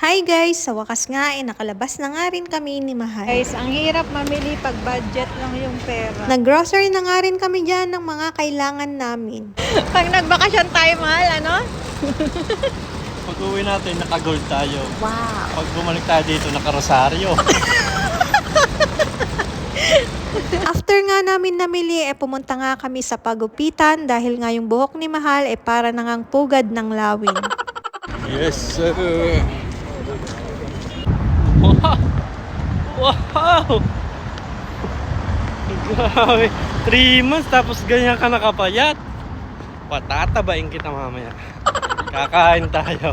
Hi guys! Sa wakas nga nakalabas na nga rin kami ni Mahal. Guys, ang hirap mamili pag budget lang yung pera. Nag-grocery na nga rin kami dyan ng mga kailangan namin. Pag nagbakasyon tayo, Mahal, ano? Pag uwi natin, naka-gold tayo. Wow! Pag bumalik tayo dito, naka-rosaryo. After nga namin namili, pumunta nga kami sa pagupitan dahil nga yung buhok ni Mahal para nangang pugad ng lawin. Yes, sir. Wow! Wow! Grabe. 3 months tapos ganyan ka nakapayat. Patatabain kita mamaya. Kakain tayo.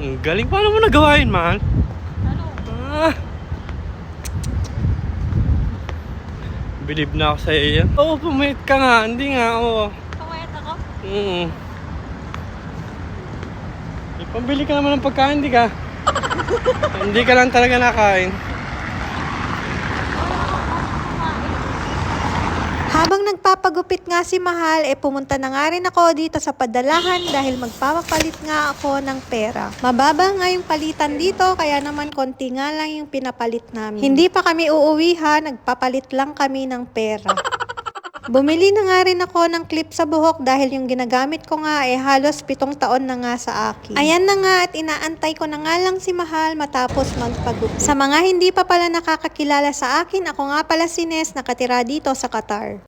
Ang galing. Paano mo nagawa yun, man? Ano? Believe na ako sa'yo yan. Oo, pumayat ka nga. Hindi nga, oo. Pawayat ako? Pambili ka naman ng pagkain, hindi ka? Hindi ka lang talaga nakain. Habang nagpapagupit nga si Mahal, pumunta na nga rin ako dito sa padalahan dahil magpapapalit nga ako ng pera. Mababa nga yung palitan dito, kaya naman konti nga lang yung pinapalit namin. Hindi pa kami uuwi ha, nagpapalit lang kami ng pera. Bumili na nga rin ako ng clip sa buhok dahil yung ginagamit ko nga halos 7 taon na nga sa akin. Ayan na nga at inaantay ko na nga lang si Mahal matapos magpagupit. Sa mga hindi pa pala nakakakilala sa akin, ako nga pala si Nes, nakatira dito sa Qatar.